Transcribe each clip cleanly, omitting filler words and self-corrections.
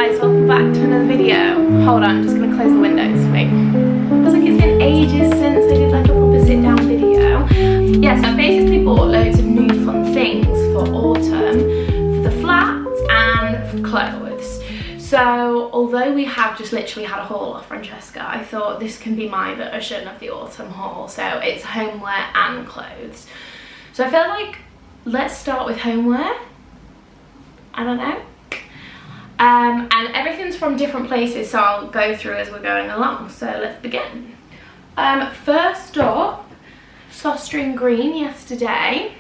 guys, welcome back to another video. Hold on, I'm just going to close the windows. Wait. Feels like it's been ages since I did like a proper sit down video. Yes, I basically bought loads of new fun things for autumn, for the flat and for clothes. So although we have just literally had a haul off Francesca, I thought this can be my version of the autumn haul. So it's homeware and clothes. So I feel like let's start with homeware. I don't know. And everything's from different places, so I'll go through as we're going along. So let's begin. First up, Sostring Green yesterday.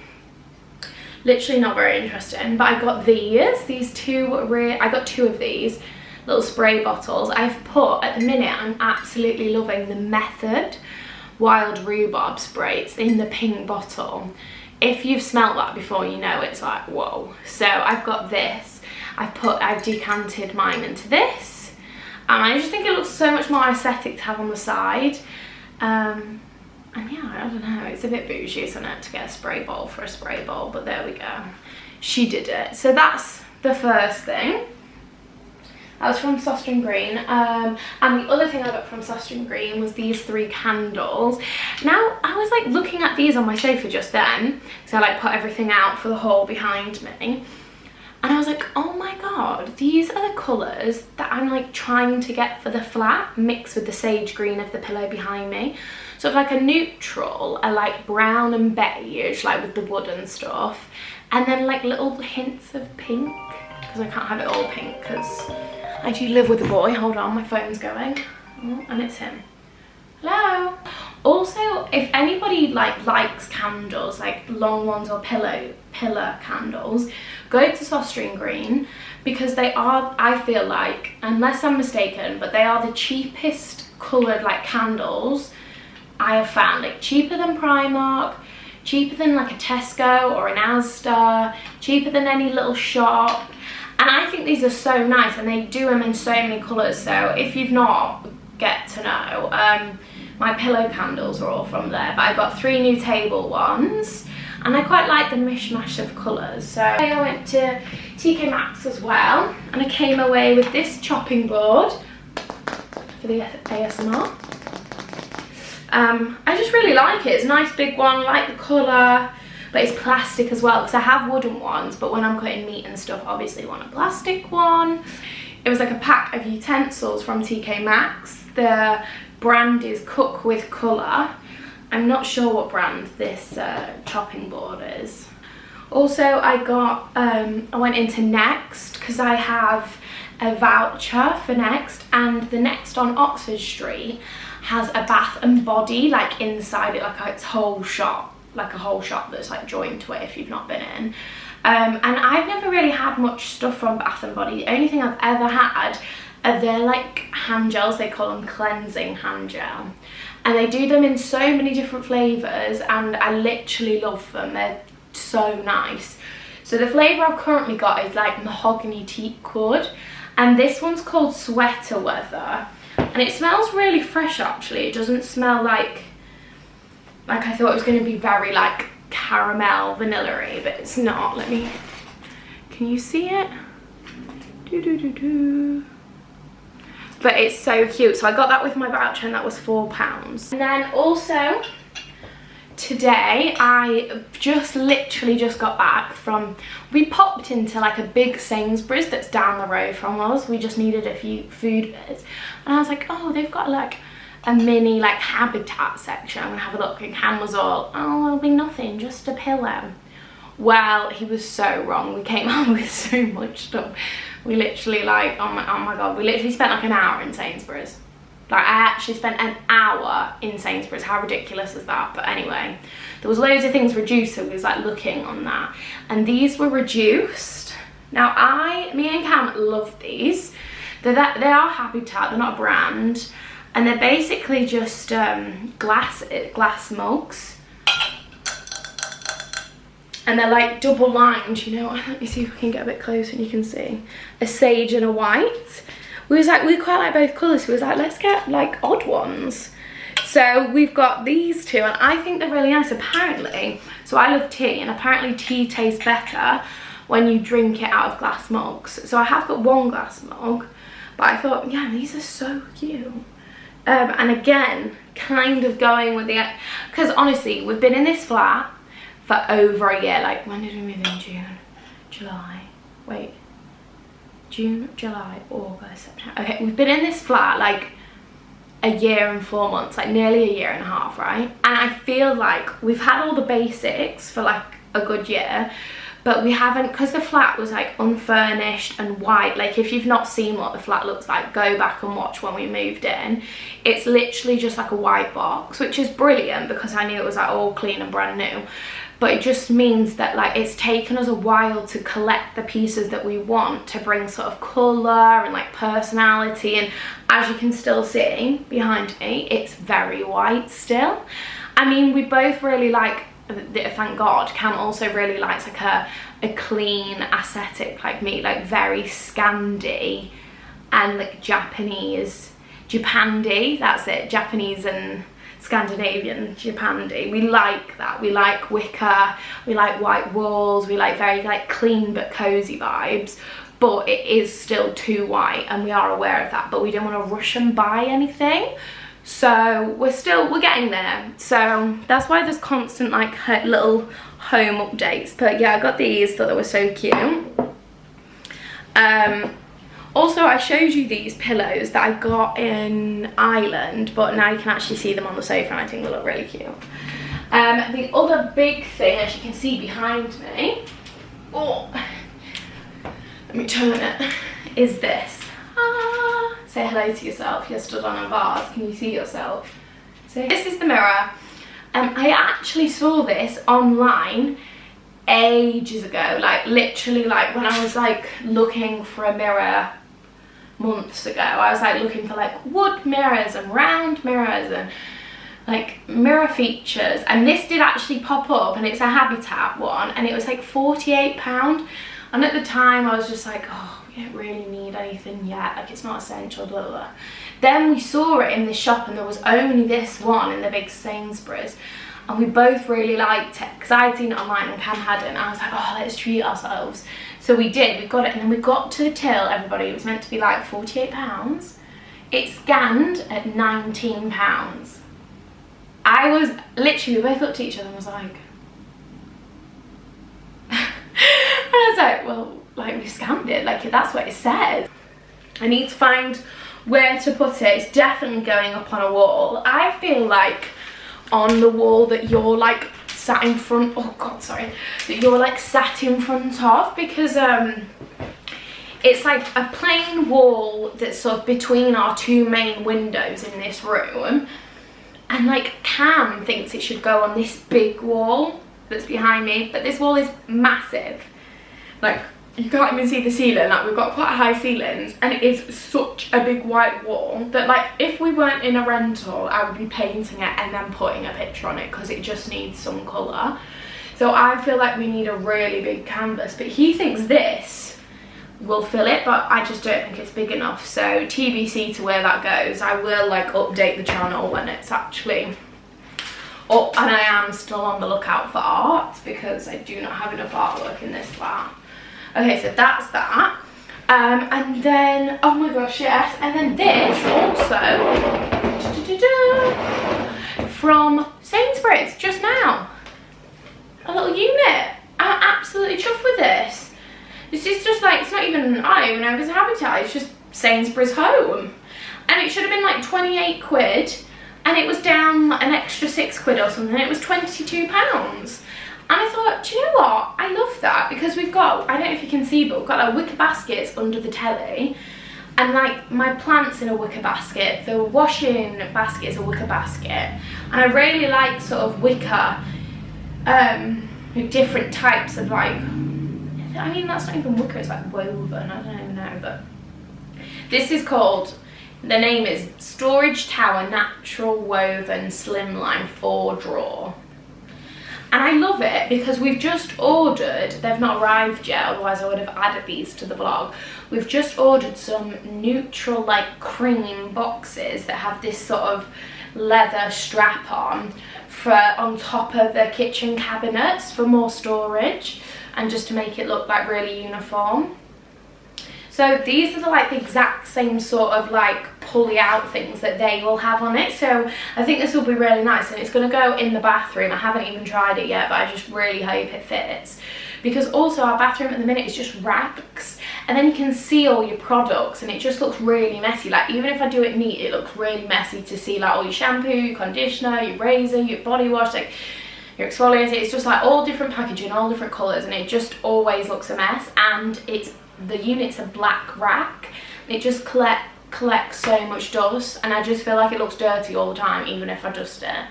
Literally not very interesting, but I got these two. I got two of these little spray bottles. I've put, at the minute, I'm absolutely loving the Method Wild Rhubarb spray. It's in the pink bottle. If you've smelt that before, you know it's like, whoa. So I've got this. I've decanted mine into this. And I just think it looks so much more aesthetic to have on the side. And yeah, I don't know, it's a bit bougie, isn't it, to get a spray bottle for a spray bottle, but there we go. She did it. So that's the first thing. That was from Sostring Green. And the other thing I got from Sostring Green was these 3 candles. Now, I was like looking at these on my sofa just then, so I like put everything out for the haul behind me. And I was like, oh my god, these are the colours that I'm like trying to get for the flat, mixed with the sage green of the pillow behind me. So it's like a neutral, a like brown and beige, like with the wood and stuff. And then like little hints of pink, because I can't have it all pink, because I do live with a boy. Hold on, my phone's going. Oh, and it's him. Hello. Also, if anybody likes candles, like long ones or pillar candles, go to Sostring Green, because they are, I feel like, unless I'm mistaken, but they are the cheapest coloured like candles I have found. Like cheaper than Primark, cheaper than like a Tesco or an Asda, cheaper than any little shop. And I think these are so nice, and they do them in so many colours. So if you've not, get to know. My pillow candles are all from there, but I got 3 new table ones, and I quite like the mishmash of colours. So I went to TK Maxx as well, and I came away with this chopping board for the ASMR. I just really like it. It's a nice big one, I like the colour, but it's plastic as well, because I have wooden ones, but when I'm cutting meat and stuff, obviously I want a plastic one. It was like a pack of utensils from TK Maxx. The brand is Cook with Colour. I'm not sure what brand this chopping board is. Also, I went into Next, because I have a voucher for Next, and the Next on Oxford Street has a bath and body like inside it, like its whole shop, like a whole shop that's like joined to it if you've not been in. And I've never really had much stuff from Bath and Body. The only thing I've ever had are their like hand gels. They call them cleansing hand gel, and they do them in so many different flavours, and I literally love them. They're so nice. So the flavour I've currently got is like mahogany teak wood, and this one's called Sweater Weather, and it smells really fresh actually. It doesn't smell like I thought it was going to be very like caramel vanilla-y, but it's not. Can you see it? But it's so cute. So I got that with my voucher, and that was £4. And then also today I literally just got back from, we popped into like a big Sainsbury's that's down the road from us. We just needed a few food bits, and I was like, oh, they've got like a mini like habitat section. I'm gonna have a look. And Cam was all, oh, it'll be nothing, just a pillow. Well, he was so wrong. We came out with so much stuff. We literally like, oh my god, we literally spent like an hour in Sainsbury's. Like I actually spent an hour in Sainsbury's. How ridiculous is that? But anyway, there was loads of things reduced, so we was like looking on that, and these were reduced. Now me and Cam love these. They are Habitat, they're not a brand, and they're basically just glass mugs, and they're like double lined, you know. Let me see if we can get a bit closer and you can see a sage and a white. We quite like both colours, so we was like, let's get like odd ones. So we've got these two, and I think they're really nice apparently. So I love tea, and apparently tea tastes better when you drink it out of glass mugs. So I have got one glass mug, but I thought, yeah, these are so cute. And again, kind of going with the, because honestly, we've been in this flat for over a year. Like, when did we move in? June, July, wait, June, July, August, September. Okay, we've been in this flat like a year and 4 months, like nearly a year and a half, right? And I feel like we've had all the basics for like a good year, but we haven't, because the flat was like unfurnished and white. Like, if you've not seen what the flat looks like, go back and watch when we moved in. It's literally just like a white box, which is brilliant because I knew it was like all clean and brand new. But it just means that like it's taken us a while to collect the pieces that we want to bring sort of colour and like personality. And as you can still see behind me, it's very white still. I mean, we both really like, thank God, Cam also really likes like a clean aesthetic like me, like very Scandi and like Japanese, Japandi, that's it, Japanese and Scandinavian Japandi. We like that. We like wicker, we like white walls, we like very like clean but cozy vibes, but it is still too white and we are aware of that, but we don't want to rush and buy anything. So we're getting there. So that's why there's constant like little home updates. But yeah, I got these, thought they were so cute. Also, I showed you these pillows that I got in Ireland, but now you can actually see them on the sofa and I think they look really cute. The other big thing, as you can see behind me, oh, let me turn it, is this. Say hello to yourself. You're stood on a vase. Can you see yourself? So this is the mirror. I actually saw this online ages ago, like literally like when I was like looking for a mirror months ago. I was like looking for like wood mirrors and round mirrors and like mirror features, and this did actually pop up, and it's a Habitat one, and it was like £48. And at the time I was just like, oh, we don't really need anything yet, like it's not essential, blah, blah, blah. Then we saw it in this shop and there was only this one in the big Sainsbury's, and we both really liked it because I'd seen it online and Cam hadn't. I was like, oh, let's treat ourselves. So we did, we got it, and then we got to the till, everybody, it was meant to be like £48. It scanned at £19. I was literally, we both looked at each other and was like, and I was like, well, like we scanned it, like that's what it says. I need to find where to put it. It's definitely going up on a wall. I feel like on the wall that you're like sat in front, oh god, sorry, that you're like sat in front of, because it's like a plain wall that's sort of between our two main windows in this room, and like Cam thinks it should go on this big wall that's behind me, but this wall is massive. Like, you can't even see the ceiling, like we've got quite high ceilings, and it is such a big white wall that like if we weren't in a rental I would be painting it and then putting a picture on it because it just needs some colour. So I feel like we need a really big canvas, but he thinks this will fill it, but I just don't think it's big enough. So TBC to where that goes. I will like update the channel when it's actually up, and I am still on the lookout for art because I do not have enough artwork in this flat. Okay, so that's that. And then, oh my gosh, yes, and then this also from Sainsbury's just now. A little unit. I'm absolutely chuffed with this. This is just like, it's not even, I don't even know if it's a Habitat, it's just Sainsbury's Home. And it should have been like 28 quid, and it was down an extra 6 quid or something. It was £22. And I thought, do you know what? I love that because we've got, I don't know if you can see, but we've got like wicker baskets under the telly, and like my plants in a wicker basket, the washing basket is a wicker basket, and I really like sort of wicker, with different types of like, I mean that's not even wicker, it's like woven, I don't even know, but this is called, the name is Storage Tower Natural Woven Slimline 4-Drawer. And I love it because we've just ordered, they've not arrived yet, otherwise I would have added these to the vlog. We've just ordered some neutral like cream boxes that have this sort of leather strap on for on top of the kitchen cabinets for more storage. and just to make it look like really uniform. So these are the exact same sort of pulley out things that they will have on it. So I think this will be really nice, and it's going to go in the bathroom. I haven't even tried it yet, but I just really hope it fits. Because also our bathroom at the minute is just racks, and then you can see all your products and it just looks really messy. Like even if I do it neat, it looks really messy to see all your shampoo, your conditioner, your razor, your body wash, your exfoliator. It's just all different packaging, all different colours, and it just always looks a mess. And the unit's a black rack, and it just collects so much dust, and I just feel like it looks dirty all the time even if I dust it.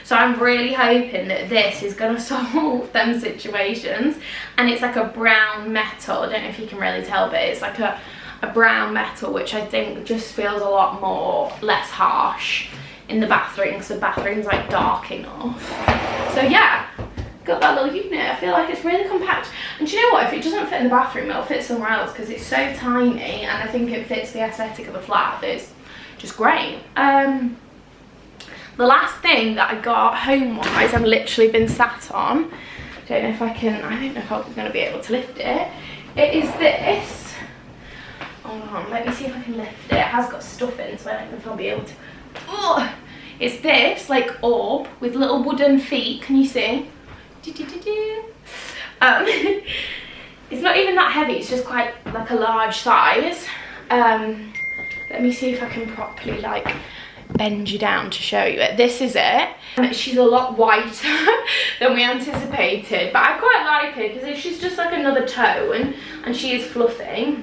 So I'm really hoping that this is going to solve them situations. And it's a brown metal. I don't know if you can really tell, but it's a brown metal, which I think just feels a lot less harsh in the bathroom, because the bathroom's dark enough. So yeah, got that little unit. I feel like it's really compact. And do you know what? If it doesn't fit in the bathroom, it'll fit somewhere else, because it's so tiny, and I think it fits the aesthetic of the flat. It's just great. The last thing that I got home-wise, I've literally been sat on. I don't know if I'm going to be able to lift it. It is this. Hold on, let me see if I can lift it. It has got stuff in, so I don't know if I'll be able to. Oh, it's this, orb with little wooden feet. Can you see? It's not even that heavy. It's just quite a large size. Let me see if I can properly bend you down to show you it. This is it. She's a lot whiter than we anticipated, but I quite like her because she's just another tone, and she is fluffy.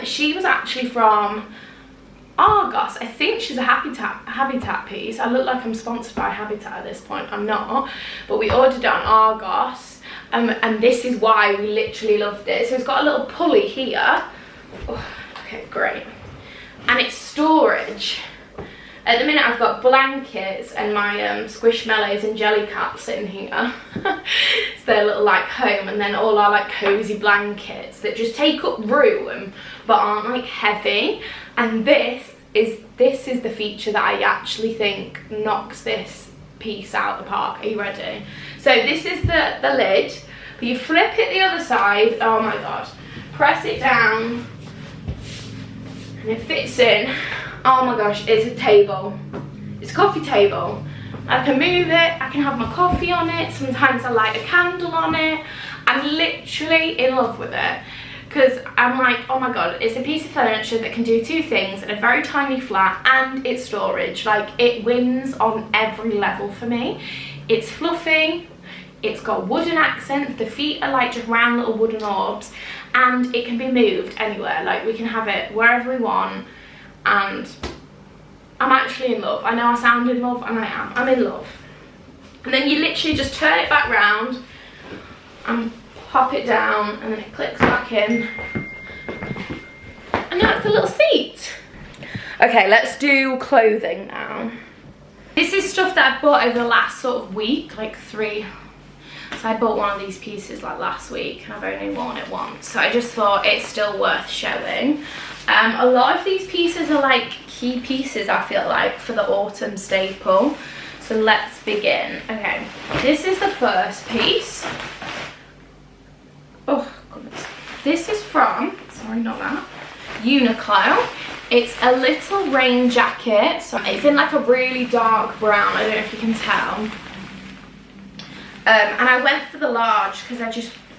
She was actually from Argos. I think she's a Habitat piece. I look like I'm sponsored by Habitat at this point. I'm not, but we ordered it on Argos, and this is why we literally loved it. So it's got a little pulley here. Oh, okay, great. And it's storage. At the minute I've got blankets and my squishmallows and jelly caps sitting here. It's their little home, and then all our cozy blankets that just take up room but aren't heavy. And this is the feature that I actually think knocks this piece out the park. Are you ready? So this is the lid, but you flip it the other side. Oh my god. Press it down and it fits in. Oh my gosh, it's a table. It's a coffee table. I can move it, I can have my coffee on it. Sometimes I light a candle on it. I'm literally in love with it, because I'm oh my god, it's a piece of furniture that can do two things in a very tiny flat, and it's storage. It wins on every level for me. It's fluffy, it's got wooden accents, the feet are just round little wooden orbs, and it can be moved anywhere. We can have it wherever we want. And I'm actually in love. I know I sound in love, and I am. I'm in love. And then you literally just turn it back round and pop it down, and then it clicks back in. And now it's a little seat. Okay, let's do clothing now. This is stuff that I bought over the last sort of week, 3. So I bought one of these pieces last week, and I've only worn it once. So I just thought it's still worth showing. A lot of these pieces are key pieces, I feel for the autumn staple. So let's begin. Okay, this is the first piece. Oh goodness. This is from, sorry, not that, Uniqlo. It's a little rain jacket. So it's in a really dark brown. I don't know if you can tell. And I went for the large because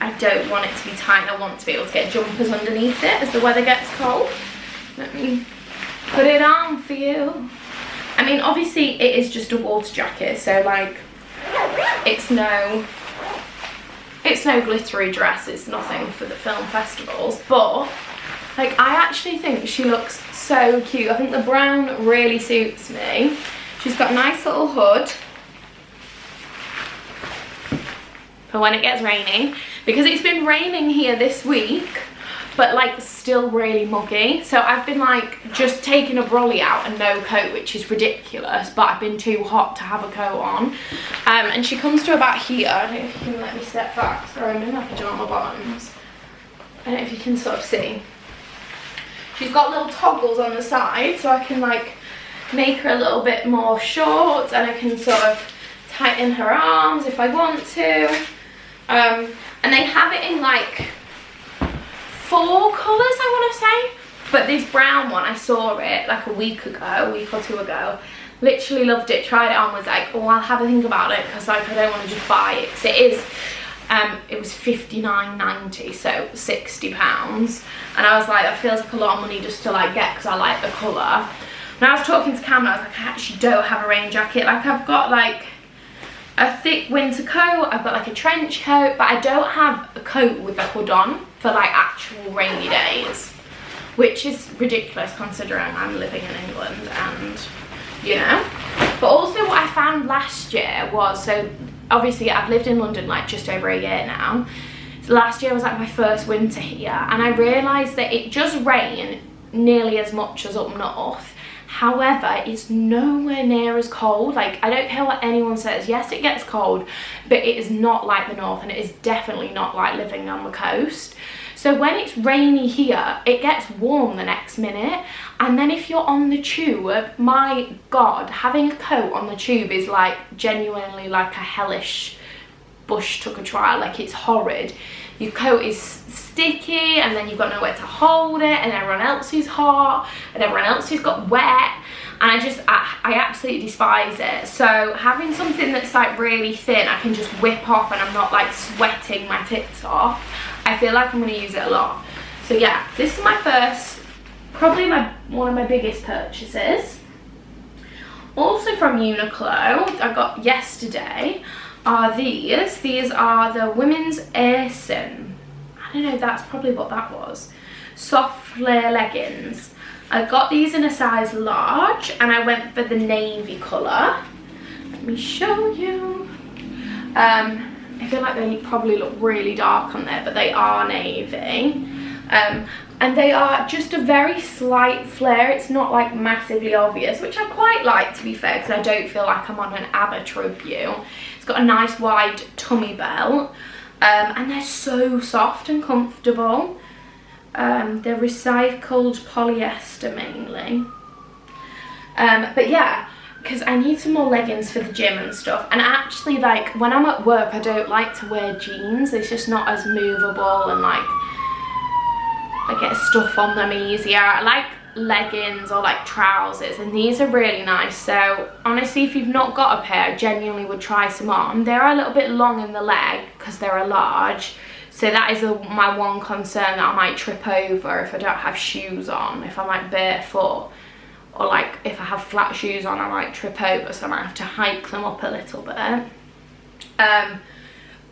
I don't want it to be tight. I want to be able to get jumpers underneath it as the weather gets cold. Let me put it on for you. I mean, obviously it is just a water jacket, so it's no glittery dress. It's nothing for the film festivals, but I actually think she looks so cute. I think the brown really suits me. She's got a nice little hood for when it gets raining, because it's been raining here this week, but still really muggy. So I've been just taking a brolly out and no coat, which is ridiculous, but I've been too hot to have a coat on. And she comes to about here. I don't know if you can let me step back. Sorry, I'm in my pyjama bottoms. I don't know if you can sort of see. She's got little toggles on the side, so I can make her a little bit more short, and I can sort of tighten her arms if I want to. And they have it in like 4 colours, I want to say. But this brown one, I saw it like a week or 2 ago. Literally loved it, tried it on, was like, oh, I'll have a think about it, because like I don't want to just buy it, because it was £59.90, so £60, and I was like, that feels like a lot of money just to like get, because I like the colour. And I was talking to Cam and I was like, I actually don't have a rain jacket. Like, I've got like a thick winter coat, I've got like a trench coat, but I don't have a coat with a hood on for like actual rainy days, which is ridiculous considering I'm living in England, and you know. But also what I found last year was, so obviously I've lived in London like just over a year now. So last year was like my first winter here, and I realised that it does rain nearly as much as up north. However, it's nowhere near as cold. Like, I don't care what anyone says. Yes, it gets cold, but it is not like the north, and it is definitely not like living on the coast. So when it's rainy here, it gets warm the next minute. And then if you're on the tube, my God, having a coat on the tube is like genuinely like a hellish bush took a trial. Like, it's horrid. Your coat is sticky, and then you've got nowhere to hold it, and everyone else is hot, and everyone else has got wet, and I absolutely despise it. So having something that's like really thin, I can just whip off, and I'm not like sweating my tits off. I feel like I'm going to use it a lot. So yeah, this is my first, probably one of my biggest purchases. Also from Uniqlo, I got yesterday, are these. These are the women's Airson. I don't know, that's probably what that was. Soft flare leggings. I got these in a size large, and I went for the navy colour. Let me show you. I feel like they probably look really dark on there, but they are navy. And they are just a very slight flare. It's not like massively obvious, which I quite like, to be fair, because I don't feel like I'm on an ABBA tribute. It's got a nice wide tummy belt, and they're so soft and comfortable. They're recycled polyester mainly. But yeah, because I need some more leggings for the gym and stuff. And actually, like, when I'm at work, I don't like to wear jeans. It's just not as movable, and like I get stuff on them easier. I like leggings or like trousers, and these are really nice. So honestly, if you've not got a pair, I genuinely would try some on. They're a little bit long in the leg because they're a large, so that is my one concern, that I might trip over if I don't have shoes on, if I'm like barefoot, or like if I have flat shoes on, I might trip over, so I might have to hike them up a little bit.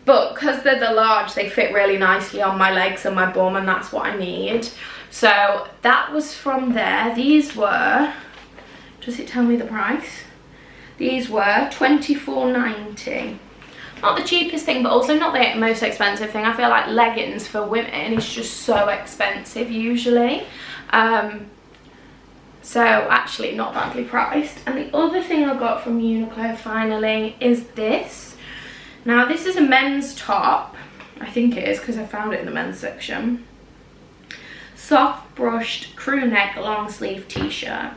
But because they're the large, they fit really nicely on my legs and my bum, and that's what I need. So that was from there. These were, does it tell me the price? These were £24.90. Not the cheapest thing, but also not the most expensive thing. I feel like leggings for women is just so expensive usually. So actually not badly priced. And the other thing I got from Uniqlo finally is this. Now this is a men's top, I think it is because I found it in the men's section. Soft brushed crew neck long sleeve t-shirt.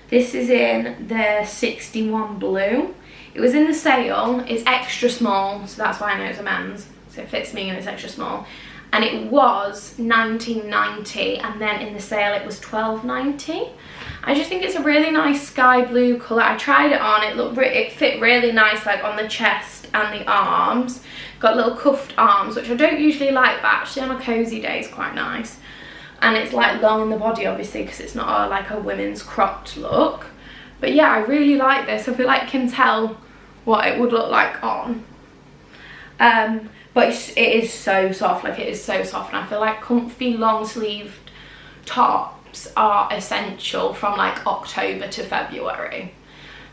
This is in the 61 blue. It was in the sale. It's extra small, so that's why I know it's a men's. So it fits me and it's extra small. And it was £19.90, and then in the sale it was £12.90. I just think it's a really nice sky blue colour. I tried it on, it fit really nice like on the chest and the arms. Got little cuffed arms, which I don't usually like, but actually on a cozy day is quite nice. And it's like long in the body obviously, because it's not like a women's cropped look. But yeah, I really like this. I feel like I can tell what it would look like on. But it is so soft, like it is so soft, and I feel like comfy long sleeved tops are essential from like October to February.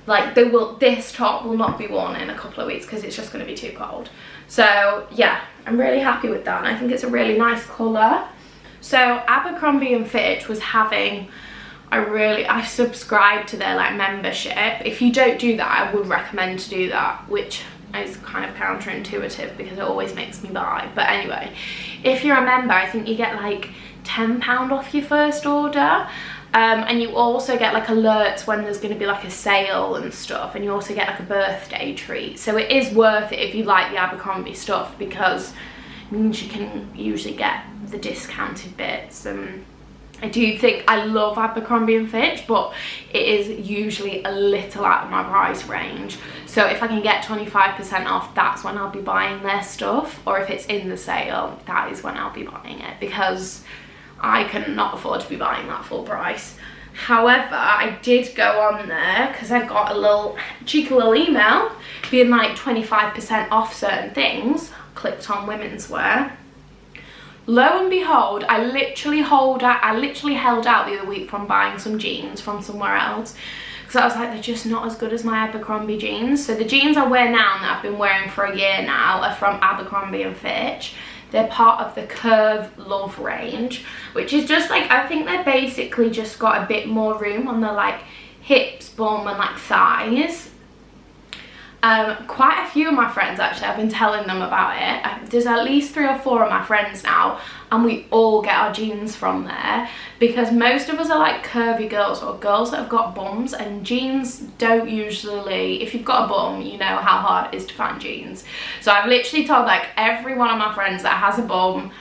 Like this top will not be worn in a couple of weeks because it's just going to be too cold. So yeah, I'm really happy with that, and I think it's a really nice colour. So Abercrombie & Fitch was having I subscribed to their like membership. If you don't do that, I would recommend to do that, which is kind of counterintuitive because it always makes me buy. But anyway, if you're a member, I think you get like £10 off your first order. And you also get like alerts when there's going to be like a sale and stuff, and you also get like a birthday treat. So it is worth it if you like the Abercrombie stuff, because means you can usually get the discounted bits. I do think I love Abercrombie and Fitch, but it is usually a little out of my price range. So if I can get 25% off, that's when I'll be buying their stuff, or if it's in the sale, that is when I'll be buying it, because I cannot afford to be buying that full price. However, I did go on there because I got a little cheeky little email being like 25% off certain things. Clicked on women's wear. Lo and behold, I literally held out the other week from buying some jeans from somewhere else, because I was like, they're just not as good as my Abercrombie jeans. So the jeans I wear now, and that I've been wearing for a year now, are from Abercrombie and Fitch. They're part of the Curve Love range, which is just like, I think they're basically just got a bit more room on the like hips, bum and like thighs. Quite a few of my friends, actually, I've been telling them about it. There's at least 3 or 4 of my friends now, and we all get our jeans from there, because most of us are like curvy girls, or girls that have got bums, and jeans don't usually, if you've got a bum, you know how hard it is to find jeans. So I've literally told like every one of my friends that has a bum,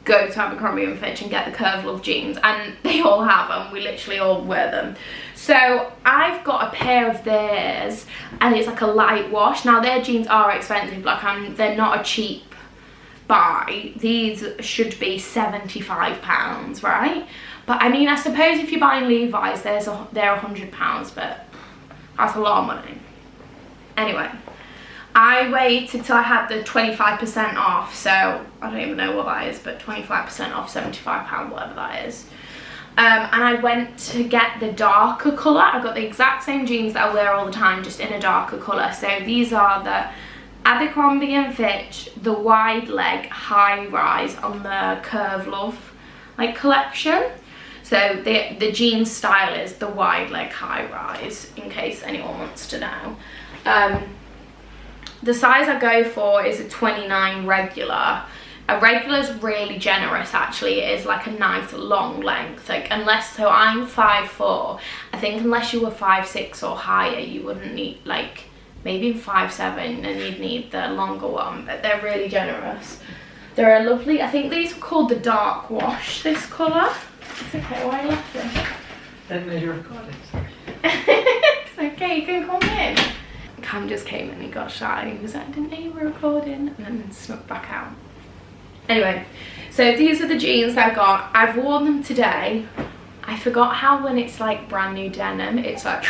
go to Abercrombie and Fitch and get the Curve Love jeans, and they all have them. We literally all wear them. So I've got a pair of theirs, and it's like a light wash. Now their jeans are expensive, like they're not a cheap buy. These should be £75, right? But I mean, I suppose if you're buying Levi's, they're £100, but that's a lot of money. Anyway, I waited till I had the 25% off, so I don't even know what that is, but 25% off £75, whatever that is. And I went to get the darker colour. I got the exact same jeans that I wear all the time, just in a darker colour. So these are the Abercrombie and Fitch, the wide leg high rise on the Curve Love like collection. So the jean style is the wide leg high rise, in case anyone wants to know. The size I go for is a 29 regular. A regular is really generous, actually. It is like a nice long length, like, so I'm 5'4". I think unless you were 5'6" or higher, you wouldn't need, like, maybe 5'7", and you'd need the longer one, but they're really generous. They're a lovely, I think these are called the dark wash, this colour. It's okay, why are you laughing? Didn't know you were recording, sorry. It's okay, you can come in. Cam just came in, he got shy, he was like, I didn't know you were recording, and then snuck back out. Anyway, so these are the jeans that I got. I've worn them today. I forgot how when it's like brand new denim, it's like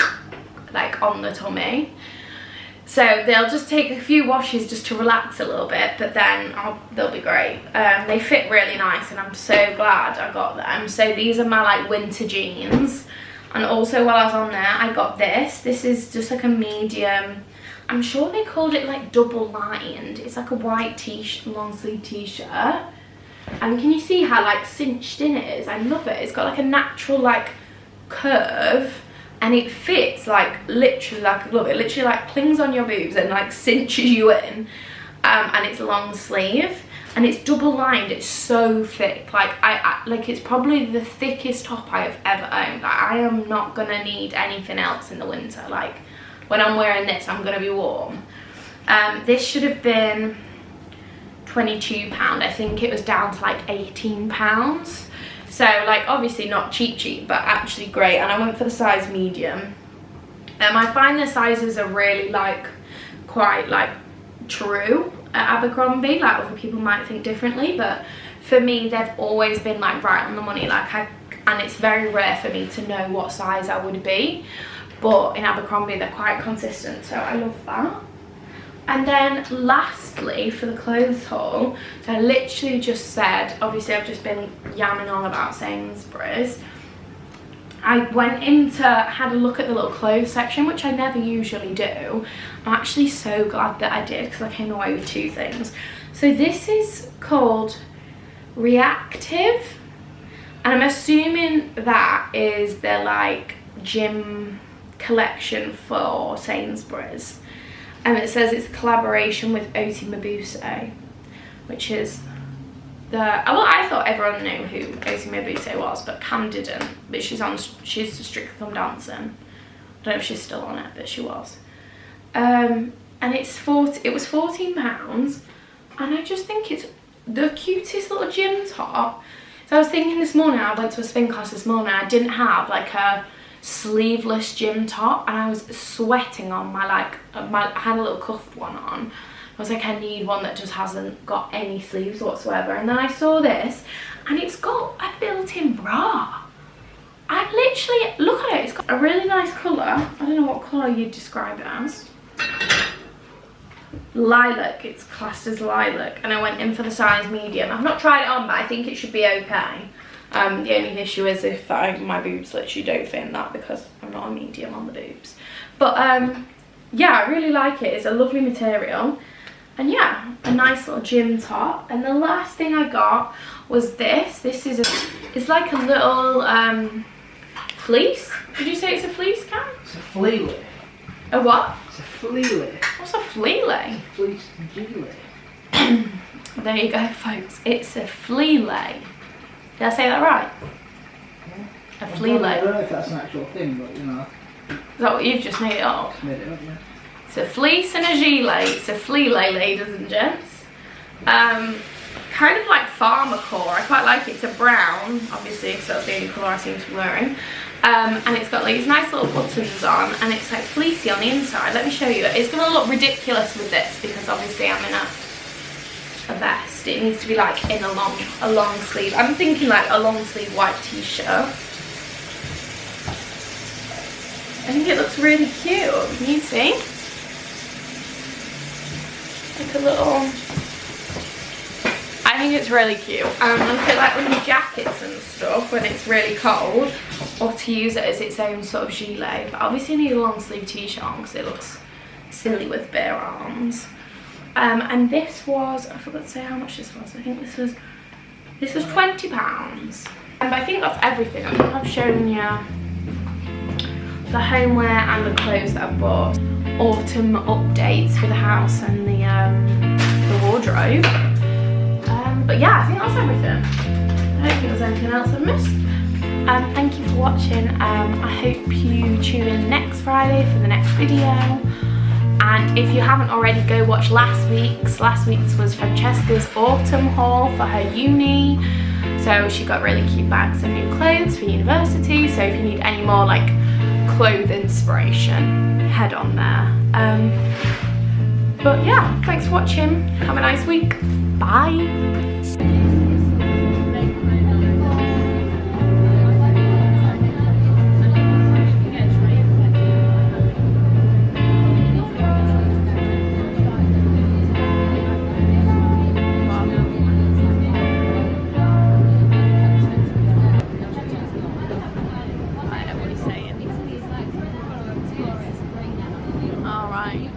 on the tummy. So they'll just take a few washes just to relax a little bit, but then they'll be great. They fit really nice, and I'm so glad I got them. So these are my like winter jeans. And also while I was on there, I got this. This is just like a medium, I'm sure they called it like double lined. It's like a white long sleeve t-shirt. And can you see how like cinched in it is? I love it. It's got like a natural like curve, and it fits like literally like, love it, literally like clings on your boobs and like cinches you in. And it's long sleeve, and it's double lined. It's so thick. Like like it's probably the thickest top I have ever owned. Like, I am not gonna need anything else in the winter. Like, when I'm wearing this, I'm gonna be warm. This should have been £22. I think it was down to like £18. So like, obviously not cheap, but actually great. And I went for the size medium. I find the sizes are really like quite like true at Abercrombie. Like, other people might think differently, but for me, they've always been like right on the money. Like, and it's very rare for me to know what size I would be. But in Abercrombie, they're quite consistent, so I love that. And then lastly, for the clothes haul, so I literally just said, obviously I've just been yamming on about Sainsbury's. I went had a look at the little clothes section, which I never usually do. I'm actually so glad that I did, because I came away with 2 things. So this is called Reactive, and I'm assuming that is their like gym collection for Sainsbury's. And it says it's a collaboration with Oti Mabuse, which is well, I thought everyone knew who Oti Mabuse was, but Cam didn't. But she's Strictly Come Dancing. I don't know if she's still on it, but she was. And it was £14, and I just think it's the cutest little gym top. So I was thinking this morning, I went to a spin class this morning, I didn't have like a sleeveless gym top, and I was sweating on my like, I had a little cuffed one on. I was like, I need one that just hasn't got any sleeves whatsoever. And then I saw this, and it's got a built-in bra. I literally, look at it, it's got a really nice colour. I don't know what colour you'd describe it as. Lilac, it's classed as lilac, and I went in for the size medium. I've not tried it on, but I think it should be okay. The only issue is if my boobs literally don't fit in that, because I'm not a medium on the boobs. But yeah, I really like it. It's a lovely material, and yeah, a nice little gym top. And the last thing I got was this. This is it's like a little fleece. Did you say it's a fleece, Cam? It's a fleele. A what? It's a fleele. What's a fleele? Fleece and jiggly. There you go, folks. It's a fleele. Did I say that right? Yeah. A fleele. I don't know if that's an actual thing, but you know. Is that what you've just made it up? Just made it up, yeah. It's a fleece and a gilet. It's a fleele, ladies and gents. Kind of like farmer core. I quite like it. It's a brown, obviously, because that's the only colour I seem to be wearing. And it's got like these nice little buttons on, and it's like fleecy on the inside. Let me show you. It's going to look ridiculous with this, because obviously I'm in a vest. It needs to be like in a long sleeve. I'm thinking like a long sleeve white t-shirt. I think it looks really cute. Can you see? Like a little... I think it's really cute. I feel like with your jackets and stuff when it's really cold, or to use it as its own sort of gilet. But obviously you need a long sleeve t-shirt on because it looks silly with bare arms. And this was, I forgot to say how much this was. I think this was £20. And I think that's everything. I think I've shown you the homeware and the clothes that I've bought. Autumn updates for the house and the wardrobe. But yeah, I think that's everything. I don't think there's anything else I've missed. Thank you for watching. I hope you tune in next Friday for the next video. And if you haven't already, go watch last week's. Last week's was Francesca's autumn haul for her uni. So she got really cute bags and new clothes for university. So if you need any more like clothes inspiration, head on there. But yeah, thanks for watching. Have a nice week. Bye. All right.